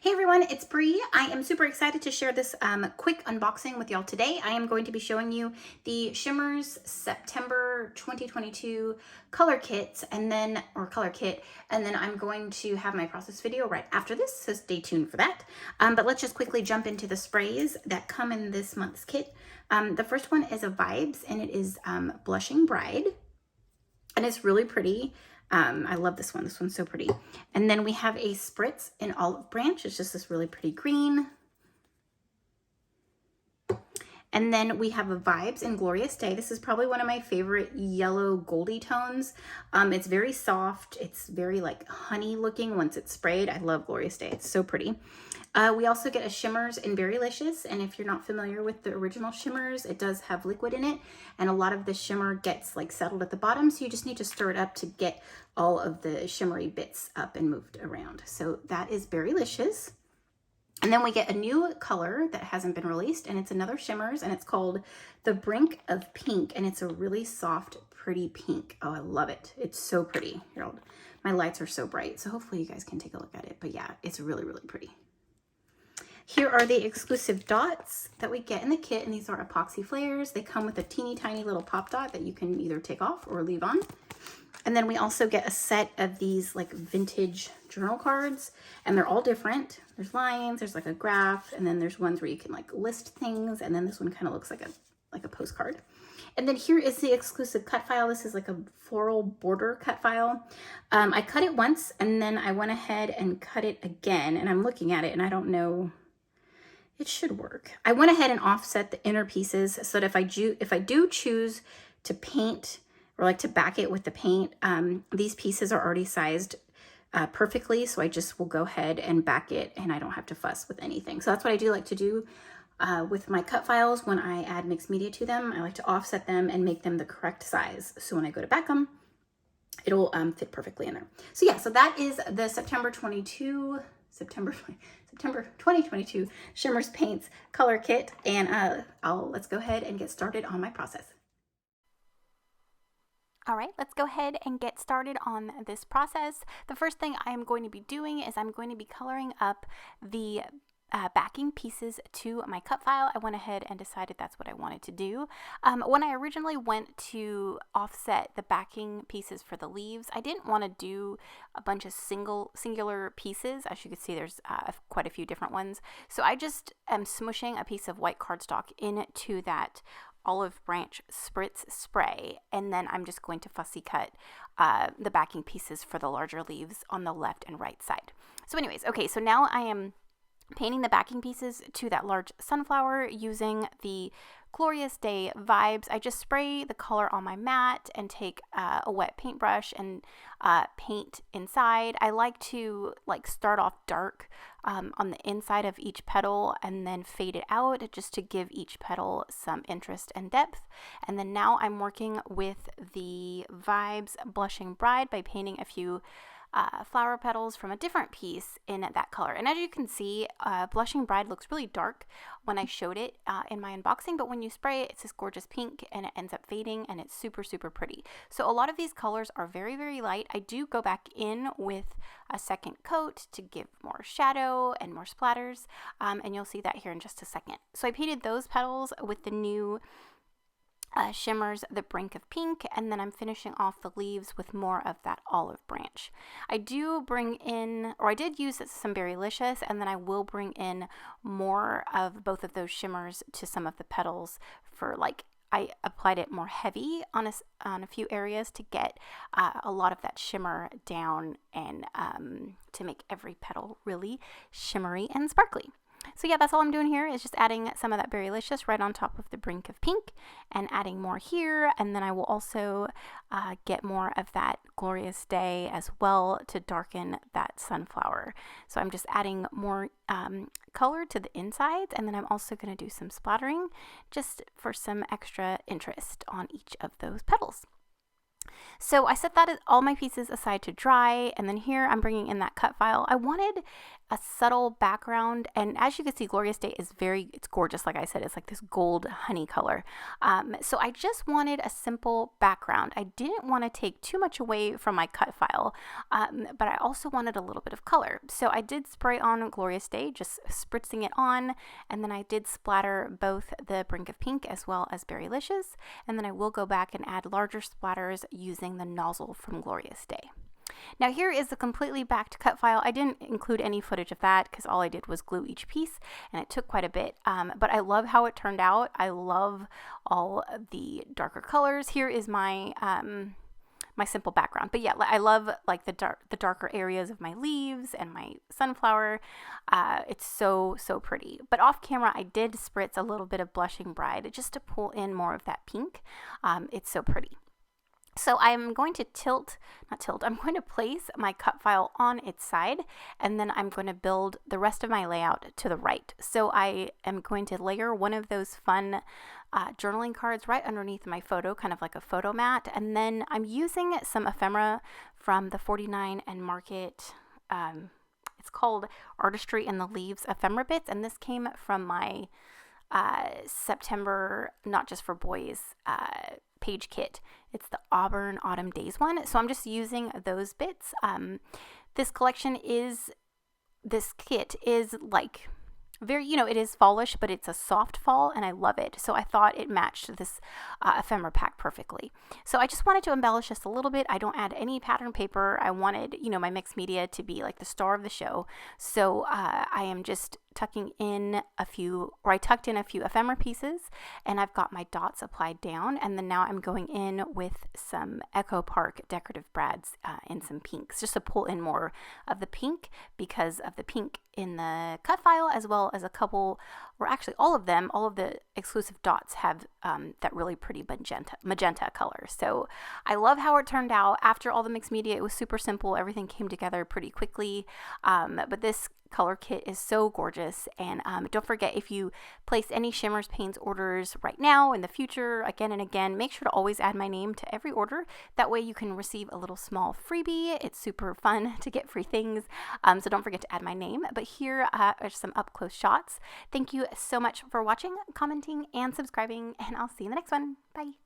Hey everyone, it's Bree. I am super excited to share this quick unboxing with y'all today. I am going to be showing you the Shimmerz September 2022 color kits color kit, and then I'm going to have my process video right after this, so stay tuned for that. But let's just quickly jump into the sprays that come in this month's kit. The first one is a Vibes, and it is Blushing Bride, and it's really pretty. I love this one. This one's so pretty. And then we have a Spritz in Olive Branch. It's just this really pretty green. And then we have a Vibes in Glorious Day. This is probably one of my favorite yellow goldy tones. It's very soft. It's very like honey looking once it's sprayed. I love Glorious Day. It's so pretty. We also get a Shimmerz in Berrylicious, and if you're not familiar with the original Shimmerz, it does have liquid in it, and a lot of the shimmer gets like settled at the bottom, so you just need to stir it up to get all of the shimmery bits up and moved around. So that is Berrylicious. And then we get a new color that hasn't been released, and it's another Shimmerz, and it's called The Brink of Pink, and it's a really soft, pretty pink. Oh, I love it. It's so pretty. Here, my lights are so bright, so hopefully you guys can take a look at it. But yeah, it's really, really pretty. Here are the exclusive dots that we get in the kit, and these are epoxy flares. They come with a teeny tiny little pop dot that you can either take off or leave on. And then we also get a set of these like vintage journal cards, and they're all different. There's lines, there's like a graph, and then there's ones where you can like list things, and then this one kind of looks like a postcard. And then here is the exclusive cut file. This is like a floral border cut file. I cut it once, and then I went ahead and cut it again, and I'm looking at it, and I don't know. It should work. I went ahead and offset the inner pieces so that if I do choose to paint or like to back it with the paint, these pieces are already sized perfectly, so I just will go ahead and back it, and I don't have to fuss with anything. So that's what I do like to do with my cut files when I add mixed media to them. I like to offset them and make them the correct size, so when I go to back them, it'll fit perfectly in there. So yeah, so that is the September 2022 Shimmerz Paints color kit, and let's go ahead and get started on my process. All right, let's go ahead and get started on this process. The first thing I am going to be doing is I'm going to be coloring up the backing pieces to my cut file. I went ahead and decided that's what I wanted to do. When I originally went to offset the backing pieces for the leaves, I didn't want to do a bunch of singular pieces. As you can see, there's quite a few different ones. So I just am smushing a piece of white cardstock into that olive branch spritz spray, and then I'm just going to fussy cut the backing pieces for the larger leaves on the left and right side. So anyways, okay, so now I am painting the backing pieces to that large sunflower using the Glorious Day Vibes. I just spray the color on my mat and take a wet paintbrush and paint inside. I like to start off dark on the inside of each petal and then fade it out just to give each petal some interest and depth. And then now I'm working with the Vibes Blushing Bride by painting a few flower petals from a different piece in that color. And as you can see, Blushing Bride looks really dark when I showed it in my unboxing, but when you spray it, it's this gorgeous pink, and it ends up fading, and it's super, super pretty. So a lot of these colors are very, very light. I do go back in with a second coat to give more shadow and more splatters, and you'll see that here in just a second. So I painted those petals with the new Shimmerz The Brink of Pink, and then I'm finishing off the leaves with more of that olive branch. I do bring in, or I did use some Berrylicious, and then I will bring in more of both of those shimmers to some of the petals for I applied it more heavy on a few areas to get a lot of that shimmer down and to make every petal really shimmery and sparkly. So yeah, that's all I'm doing here is just adding some of that Berrylicious right on top of the Brink of Pink and adding more here. And then I will also get more of that Glorious Day as well to darken that sunflower. So I'm just adding more color to the insides, and then I'm also going to do some splattering just for some extra interest on each of those petals. So I set that all my pieces aside to dry, and then here I'm bringing in that cut file. I wanted a subtle background, and as you can see, Glorious Day is it's gorgeous. Like I said, it's like this gold honey color. So I just wanted a simple background. I didn't want to take too much away from my cut file, but I also wanted a little bit of color. So I did spray on Glorious Day, just spritzing it on, and then I did splatter both the Brink of Pink as well as Berrylicious, and then I will go back and add larger splatters using the nozzle from Glorious Day. Now here is the completely backed cut file. I didn't include any footage of that because all I did was glue each piece, and it took quite a bit, but I love how it turned out. I love all of the darker colors. Here is my my simple background, but yeah, I love like the darker areas of my leaves and my sunflower. It's so pretty. But off camera I did spritz a little bit of Blushing Bride just to pull in more of that pink. It's so pretty. So I'm going to I'm going to place my cut file on its side, and then I'm going to build the rest of my layout to the right. So I am going to layer one of those fun journaling cards right underneath my photo, kind of like a photo mat. And then I'm using some ephemera from the 49 and Market. It's called Artistry in the Leaves ephemera bits, and this came from my September Not Just for Boys page kit. It's the Auburn Autumn Days one. So I'm just using those bits. This kit is like very, it is fallish, but it's a soft fall, and I love it. So I thought it matched this ephemera pack perfectly. So I just wanted to embellish just a little bit. I don't add any pattern paper. I wanted, my mixed media to be like the star of the show. So I am just tucking in I tucked in a few ephemera pieces, and I've got my dots applied down, and then now I'm going in with some Echo Park decorative brads and some pinks, just to pull in more of the pink because of the pink in the cut file, as well as a couple, or actually all of the exclusive dots have that really pretty magenta color. So I love how it turned out. After all the mixed media, it was super simple. Everything came together pretty quickly, but this color kit is so gorgeous. And don't forget, if you place any Shimmerz paints orders right now, in the future, again and again, make sure to always add my name to every order. That way you can receive a little small freebie. It's super fun to get free things, so don't forget to add my name. But here are some up close shots. Thank you so much for watching, commenting, and subscribing, and I'll see you in the next one. Bye.